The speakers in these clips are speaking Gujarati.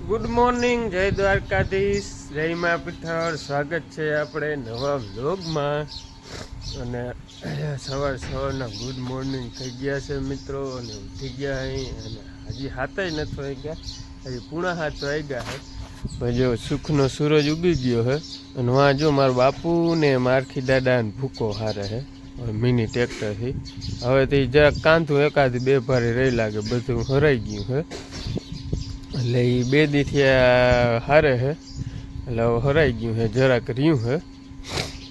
ગુડ મોર્નિંગ, જય દ્વારકાધીશ, જય મા પીઠળ। સ્વાગત છે આપણે નવા વ્લોગમાં। અને સવારના ગુડ મોર્નિંગ થઈ ગયા છે મિત્રો, અને ઉઠી ગયા અહીં, અને હજી 7ય નથી વાગ્યા, હજી 6:45 વાગ્યા છે। પણ જો સુખનો સૂરજ ઉગી ગયો છે, અને વાં જો મારા બાપુ ને મારખી દાદા ને ભૂકો હારે છે મિની ટ્રેક્ટરથી। હવે તે જરાક કાંધું એકાદી બે ભારી રહી લાગે, બધું હરાઈ ગયું છે, એટલે એ 2 દીથી હારે છે, એટલે હવે હરાઈ ગયું છે, જરાક રહ્યું છે,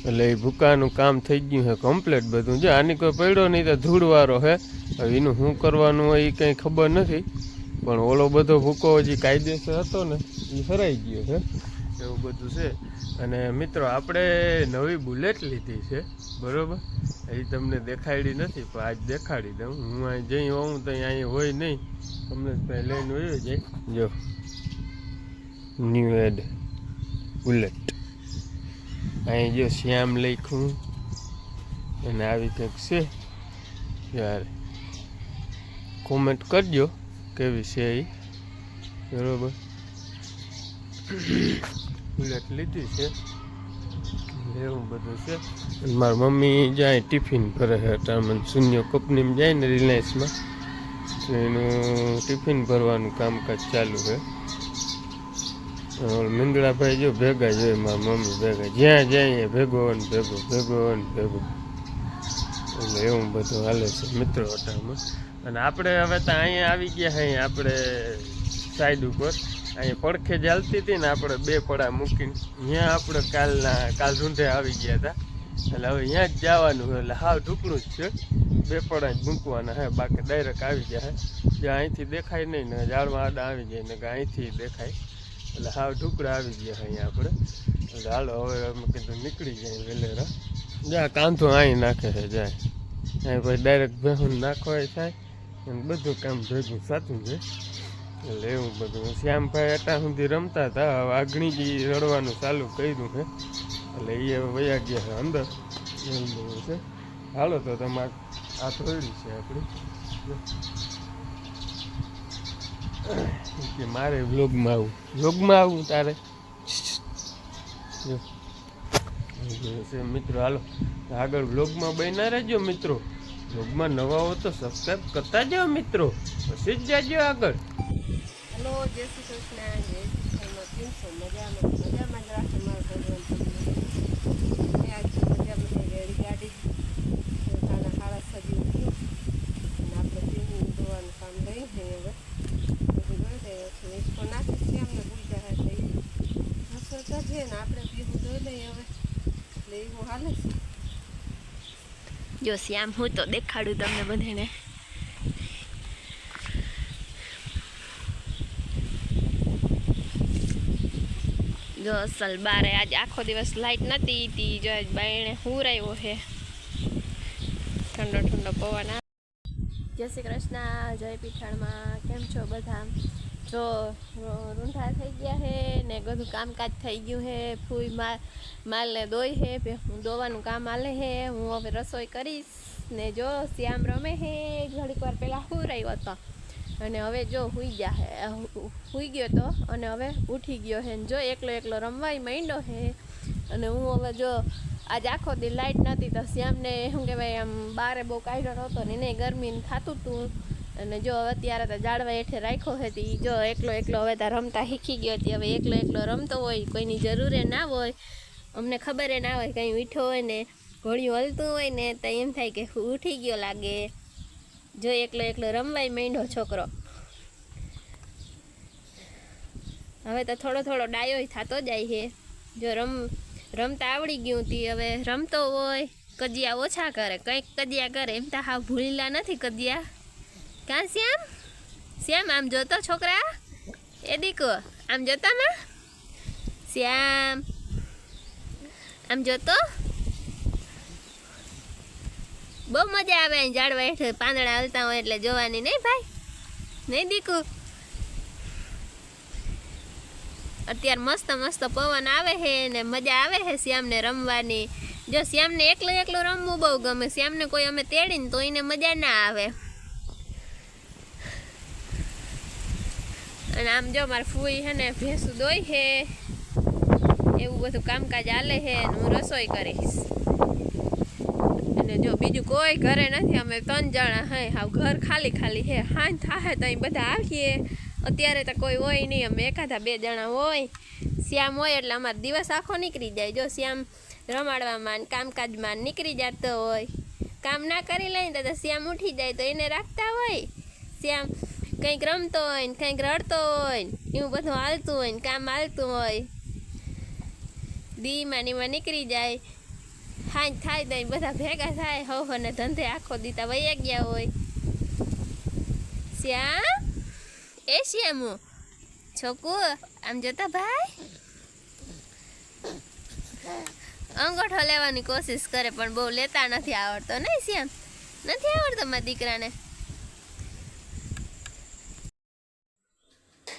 એટલે એ ભૂકાનું કામ થઈ ગયું છે કમ્પ્લીટ બધું। જો આની કોઈ પડ્યો નહીં તો ધૂળવાળો છે, હવે એનું શું કરવાનું હોય એ કંઈ ખબર નથી, પણ ઓલો બધો ભૂકો હજી કાયદેસર હતો ને એ હરાઈ ગયો છે, એવું બધું છે। અને મિત્રો આપણે નવી બુલેટ લીધી છે, બરાબર, એ તમને દેખાડી નથી, પણ આજ દેખાડી દઉં। હું અહીં જઈ હોઉં તો અહીં હોય નહીં, તમને લઈને હોય જાય। જો ન્યૂ એડ બુલેટ, અહીં જો શ્યામ લખ્યું, અને આવી કંઈક છે યાર, કોમેન્ટ કરજો કેવી છે એ, બરાબર। બુલેટ લીધી છે, એવું બધું છે। મારી મમ્મી જાય ટિફિન ભરે છે, મને શૂન્ય કંપનીમાં જાય ને રિલાયન્સમાં, તો એનું ટિફિન ભરવાનું કામકાજ ચાલુ છે। મીંદડાભાઈ જો ભેગા જ હોય, મારા મમ્મી ભેગા, જ્યાં જાય ભેગો ને ભેગો, ભેગો ને ભેગો, એટલે એવું બધું હાલે છે મિત્રો અટામાં। અને આપણે હવે તો અહીંયા આવી ગયા છે, આપણે સાઈડ ઉપર, અહીંયા પડખે જ હાલતી હતી ને, આપણે 2 પડા મૂકીને અહીંયા આપણે કાલ રૂંઢે આવી ગયા હતા, એટલે હવે અહીંયા જ જવાનું છે, એટલે હાવ ઢુકડું જ છે, 2 પડા જ મૂકવાના છે, બાકી ડાયરેક્ટ આવી ગયા છે, જ્યાં અહીંથી દેખાય નહીં ને ઝાડમાં આડા આવી જાય ને અહીંથી દેખાય, એટલે હાવ ઢુકડા આવી ગયા અહીંયા આપણે, એટલે હાલો હવે અમે કીધું નીકળી જાય વેલેરા, જ્યાં કાંધો અહીં નાખે છે જાય, અહીં પછી ડાયરેક્ટ ભેહું નાખવાય થાય, અને બધું કામ ભેગું સાચું છે, એટલે એવું બધું। શ્યામભાઈ અટા સુધી રમતા હતા, હવે આગણીજી રડવાનું ચાલુ કર્યું છે, એટલે એ હવે વયા ગયા છે અંદર, એવું બધું છે। હાલો તો તમારે આ થોડી છે આપણી, કે મારે વ્લોગમાં આવું તારે છે મિત્રો। હાલો આગળ વ્લોગમાં બન્યા રહેજો મિત્રો, વ્લોગમાં નવા હો તો સબસ્ક્રાઈબ કરતા જાઓ મિત્રો, પછી જ જાજો આગળ। હેલો, જય શ્રી કૃષ્ણ, જય શ્રી કૃષ્ણ, કેમ છો? મજામાં જ રાખે મારા ભગવાન તમને। આજ મજામાં રેડી ગાડી ખાના ખાડા સજી ઉઠ્યું, અને આપણે પીવું ધોવાનું કામ લઈ જઈએ, હવે બધું ગઈ જાય છે, ઈસકો નાખી છે અમને પૂજા હે થઈ રસોઈ કરીએ ને આપણે પીવું ધોઈ લઈએ હવે, એટલે એવું હાલે છે। જો શ્યામ હું તો દેખાડું તમને બધાને, જો અસલ બારે આજ આખો દિવસ લાઈટ નથી તી, જો આજ બાયણે હુરાયો છે, ઠંડો ઠંડો પવન આવે। જય શ્રી કૃષ્ણ, જય પીઠાણમાં, કેમ છો બધા? જો રૂંઢા થઈ ગયા છે ને બધું કામકાજ થઈ ગયું છે, ફૂઈ માલને દોઈ છે, હું દોવાનું કામ હાલે છે, હું હવે રસોઈ કરીશ ને જો શ્યામ રમે છે, ઘડીક વાર પહેલાં હુરાયો હતો, અને હવે જો હુઈ ગયો તો, અને હવે ઉઠી ગયો છે, જો એકલો રમવાય માંડ્યો છે। અને હું હવે જો આજ આખો દી લાઈટ નથી તો શ્યામને શું કહેવાય આમ બારે બહુ કાઢ્યો નહોતો ને એને ગરમીને થતું હતું, અને જો અત્યારે તો ઝાડવા હેઠે રાખ્યો હતી, જો એકલો હવે તો રમતા શીખી ગયો હતી, હવે એકલો રમતો હોય, કોઈની જરૂરે ના હોય, અમને ખબર ના હોય, કંઈ મીઠો હોય ને ઘોડિયું હલતું હોય ને તો એમ થાય કે ઉઠી ગયો લાગે, જો એકલો રમવાય માંડ્યો છોકરો। હવે તો થોડો ડાયો થતો જાય છે, જો રમતા આવડી ગયું હતી, હવે રમતો હોય, કજિયા ઓછા કરે, કંઈક કજિયા કરે, એમ તો હા ભૂલેલા નથી કજિયા। કાં શ્યામ આમ જોતો છોકરા, એ દીકો આમ જોતા માં, શ્યામ આમ જોતો, બહુ મજા આવે અહીં ઝાડવા હેઠળ પાંદડા હાલતા હોય એટલે જોવાની, નહીં ભાઈ, નહીં દીકુ? અત્યારે મસ્ત પવન આવે છે ને મજા આવે છે શ્યામને રમવાની। જો શ્યામને એકલો રમવું બહુ ગમે, શ્યામને કોઈ અમે તેડીને તો એને મજા ના આવે, અને આમ જો મારે ફૂઈ છે ને ભેંસું દોઈ છે, એવું બધું કામકાજ હાલે છે અને હું રસોઈ કરીશ. અને જો બીજું કોઈ ઘરે નથી, અમે 3 જણા હે, હાવ ઘર ખાલી ખાલી છે. હાંજ થાય તો અહીં બધા આવીએ, અત્યારે તો કોઈ હોય નહીં, અમે એકાદા 2 જણા હોય. શ્યામ હોય એટલે અમારો દિવસ આખો નીકળી જાય. જો શ્યામ રમાડવામાં કામકાજમાં નીકળી જતો હોય, કામ ના કરી લઈને તો શ્યામ ઉઠી જાય તો એને રાખતા હોય. શ્યામ કંઈક રમતો હોય ને કંઈક રડતો હોય ને એવું બધું હાલતું હોય ને કામ હાલતું હોય. દીમાં નીકળી જાય. હાંજ થાય તો બધા ભેગા થાય, હવ ને ધંધે આખો દીતા વયા ગયા હોય. શ્યામ, એ શ્યામુ છોકુ આમ જોતા ભાઈ, અંગૂઠો લેવાની કોશિશ કરે પણ બહુ લેતા નથી આવડતો. નહીં શ્યામ, નથી આવડતો મારા દીકરાને.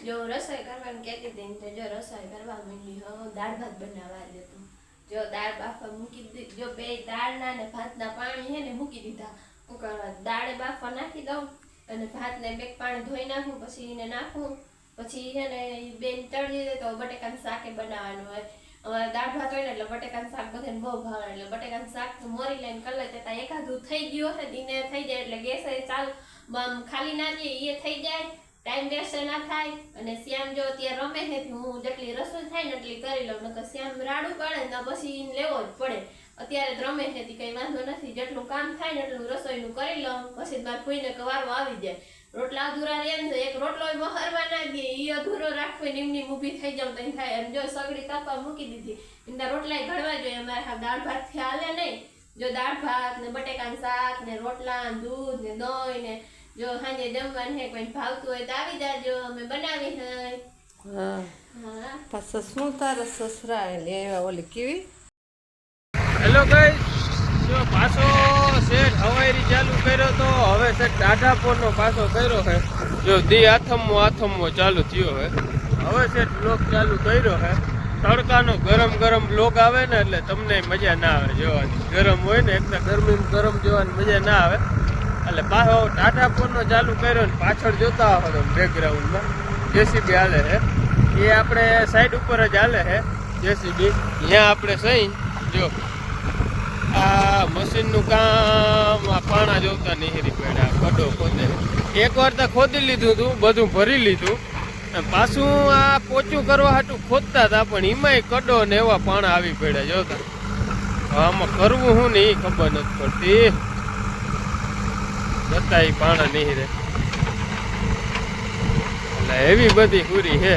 જો રસોઈ કરવાનું કહેતી હતી તો જો રસોઈ કરવા માંડી. દાળ ભાત બનાવવા જતું. જો દાળ બાફવા મૂકી દીધી. જો 2 દાળના ને ભાતના પાણી છે ને મૂકી દીધા. હું કરવા દાળે બાફવા નાખી દઉં અને ભાતને 2 પાણી ધોઈ નાખું, પછી એને નાખું, પછી છે ને 2 તળી દે. તો બટેકાનું શાક બનાવવાનું હોય. અમારે દાળ ભાત હોય ને એટલે બટેકાનું શાક બધાને બહુ ભાવે, એટલે બટેકાનું શાક મોરી લઈને કલર જતા એકાદું થઈ ગયું હશે દિને થઈ જાય એટલે ગેસ ચાલુ ખાલી ના દઈએ, એ થઈ જાય, ટાઈમ વેસ્ટ ના થાય. અને શ્યામ જો અત્યારે રમે છે, હું જેટલી રસોઈ થાય ને એટલી કરી લઉં, નકર શ્યામ રાડું પાડે ને પછી લેવો જ પડે. અત્યારે જ રમે છે કઈ વાંધો નથી, જેટલું કામ થાય ને એટલું રસોઈનું કરી લઉં, પછી મારે કોઈને વારો આવી જાય. રોટલા અધૂરા રહે ને એક રોટલો મહરવા ના દે, એ અધૂરો રાખવી નિમની ઊભી થઈ જાવ તો થાય. એમ જો સગડી તાપવા મૂકી દીધી, એમના રોટલા ઘડવા જોઈએ. અમારે હા દાળ ભાત થી હાલે નહીં. જો દાળ ભાત ને બટેકાનું શાક ને રોટલા દૂધ ને દહીં ને જો સાંજે જમવાનું હે, કોઈ ભાવતું હોય તો આવી જાજો, અમે બનાવી હે. હા હા, પાછા શું તારા સસરા લેવા ઓલી કેવી. હેલો ગાઈસ, જો પાછો સેટ હવાઈરી ચાલુ કર્યો તો હવે સેટ ટાઢાપોરનો પાછો કર્યો છે. જો દી આથમવો ચાલુ થયો છે. હવે સેટ બ્લોગ ચાલુ કર્યો છે. તડકાનો ગરમ બ્લોગ આવે ને એટલે તમને મજા ના આવે જોવાની. ગરમ હોય ને એકદમ ગરમ જોવાની મજા ના આવે. એટલે પાછો ટાઢાપોરનો ચાલુ કર્યો ને પાછળ જોતા હોય તો બેકગ્રાઉન્ડમાં જેસીબી હાલે છે. એ આપણે સાઈડ ઉપર જ હાલે છે જેસીબી. ત્યાં આપણે સહી જો આ મશીનનું કામ આ પાણા જોતા નીહરી પડ્યા, ખડો ખોદે. એકવાર તો ખોદી લીધું હતું, બધું ભરી લીધું, પાછું આ પોચું કરવા હાટું ખોદતા હતા, પણ એમાંય કડો ને એવા પાણા આવી પડ્યા જોતા. આમાં કરવું શું ને એ ખબર નથી પડતી. જતા એ પાણા નીહરે એટલે એવી બધી પૂરી છે.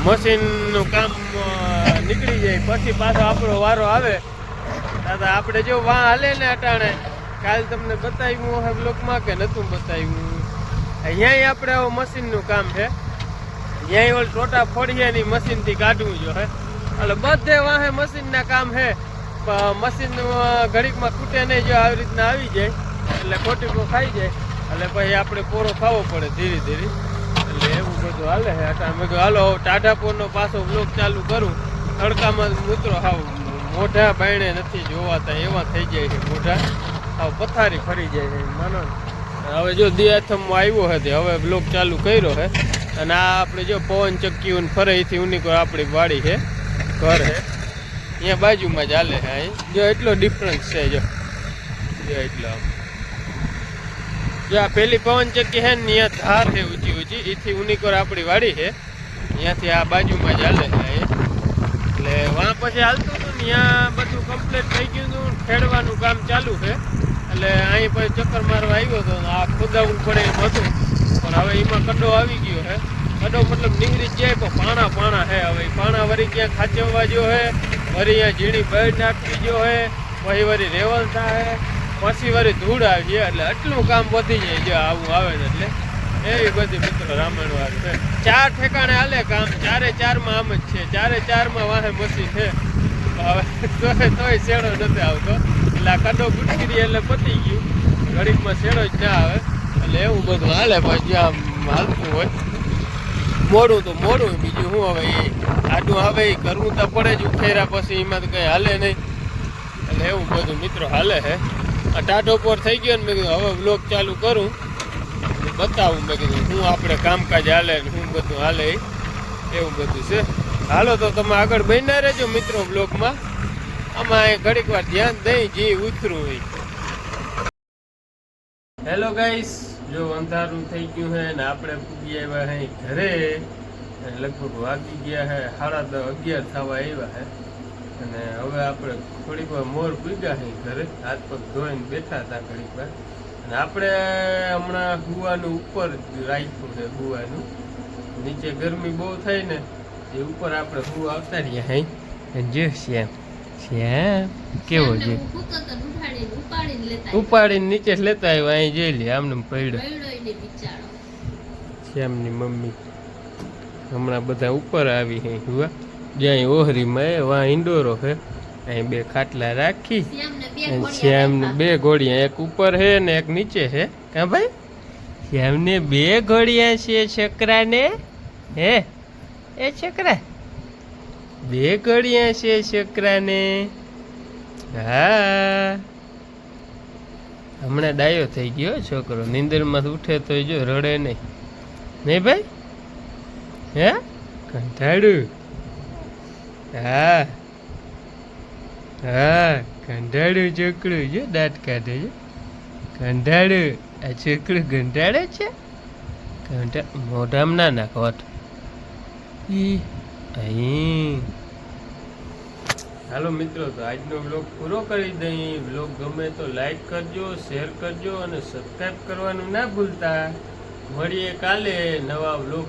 મશીનનું કામ નીકળી જાય પછી પાછો આપણો વારો આવે. દાદા આપણે જો વાં હાલે ને અટાણે, કાલ તમને બતાવ્યું હે બ્લોકમાં કે નહોતું બતાવ્યું. અહીંયા આપણે મશીનનું કામ છે. અહીંયા ઓલ ટોટા ફોડીએની મશીનથી કાઢવું જોઈએ. એટલે બધે વાહે મશીનના કામ છે. મશીન ઘડીકમાં ખૂટે નહીં, જો આવી રીતના આવી જાય એટલે ખોટીકો ખાઈ જાય એટલે પછી આપણે પોરો ખાવો પડે ધીરે ધીરે. એટલે એવું બધું હાલે છે અટાણે. મેં કહ્યું હાલો ટાઢાપોરનો પાછો બ્લોક ચાલુ કરું. તડકામાં મિત્રો હાવ મોઢા બાયણે નથી જોવાતા એવા થઈ જાય છે મોઢા, હાવ પથારી ફરી જાય છે માનો. હવે જો દિયાથમમાં આવ્યો છે હવે બ્લોક ચાલુ કર્યો છે. અને આ આપણે જો પવન ચક્કી ફરે એથી ઉની આપણી વાડી છે, ઘર છે, અહીંયા બાજુમાં જ હાલે છે. અહીં જો એટલો ડિફરન્સ છે. જો એટલો જો આ પેલી પવન ચક્કી છે ને અહીંયા ધાર છે ઊંચી એથી ઉની આપણી વાડી છે, અહીંયાથી આ બાજુમાં જ હાલે છે. એટલે વાં પછી હાલતું હતું ને ત્યાં બધું કમ્પ્લીટ થઈ ગયું હતું, ખેડવાનું કામ ચાલુ છે. એટલે અહીં પછી ચક્કર મારવા આવ્યો હતો, આ ખોદાવું પડે એમ હતું, પણ હવે એમાં કડો આવી ગયો છે. કડો મતલબ નીકળી જ જાય પણ પાણા છે. હવે પાણા વળી ક્યાં ખાચવવા જો હે, વળી અહીંયા ઝીણી બળ નાખવી જો હે, પછી વળી રેવલ થાય, પછી વળી ધૂળ આવી જાય. એટલે આટલું કામ વધી જાય જો આવું આવે ને. એટલે એવી બધી મિત્રો રામાયણ વાત છે. 4 ઠેકાણે હાલે કામ, 4માં આમ જ છે. 4માં વાહે મશીન છે. હવે તોય શેડો નથી આવતો. એટલે આ કડો ગુટકીરી એટલે પતી ગયું, ઘડીકમાં શેડો જ ના આવે. એટલે એવું બધું હાલે. પછી જ્યાં હાલતું હોય મોડું તો મોડું, બીજું શું હવે એ આડું આવે એ કરવું તો પડે જ. ઉઠેરા પછી એમાં તો કંઈ હાલે નહીં. એટલે એવું બધું મિત્રો હાલે છે. આ ટાઢો પોર થઈ ગયો ને મેં કીધું હવે બ્લોગ ચાલુ કરું. બતાવું મેં કીધું શું આપણે કામકાજ હાલે ને શું બધું હાલે એવું બધું છે. હાલો તો તમે આગળ બન્યા રહેજો મિત્રો બ્લોગમાં. આમાં ઘડીક વાર ધ્યાન દઈ જે ઉતરું હોય. હેલો ગાઈસ, જો અંધારું થઈ ગયું છે ને આપણે પૂગી આવ્યા હે ઘરે. લગભગ વાગી ગયા હે 11:30 થવા આવ્યા હે. અને હવે આપણે થોડીક વાર મોર પૂગ્યા છે ઘરે. હાથ પગ ધોઈને બેઠા હતા ઘડીક વાર. અને આપણે હમણાં હુવાનું ઉપર રાખ્યું છે. હુવાનું નીચે ગરમી બહુ થાય ને એ ઉપર આપણે હું આવતા રહ્યા હે. અને જો શ્યામ કેવો છે, ઉપાડીને નીચે લેતા આવ્યા. અહીં જોઈ લે આમને પડ્યો શ્યામની મમ્મી. હમણાં બધા ઉપર આવી હે હુવા. જ્યાં ઓહરીમાં વાં ઇન્ડોરો છે. અહીં 2 ખાટલા રાખી. શ્યામને 2 ઘોડિયા, એક ઉપર છે ને એક નીચે છે. કા ભાઈ શ્યામને 2 ઘોડિયા છે છોકરાને. હે એ છોકરા 2 ઘોડિયા છે છોકરાને. હા હમણાં ડાયો થઈ ગયો છોકરો. નીંદરમાં ઉઠે તો જો રડે નહીં. નહીં ભાઈ? હે કંટાળું? હા હા કંટાળું છોકરું. જો દાંત કાઢે છે. કંટાળું આ છોકરું કંટાળે છે. મોઢામાં ના નાખો. અહીં હાલો મિત્રો, તો આજનો વ્લોગ પૂરો કરી દઈએ. વ્લોગ ગમે તો લાઈક કરજો, શેર કરજો અને સબસ્ક્રાઈબ કરવાનું ના ભૂલતા. મળીએ કાલે નવા વ્લોગ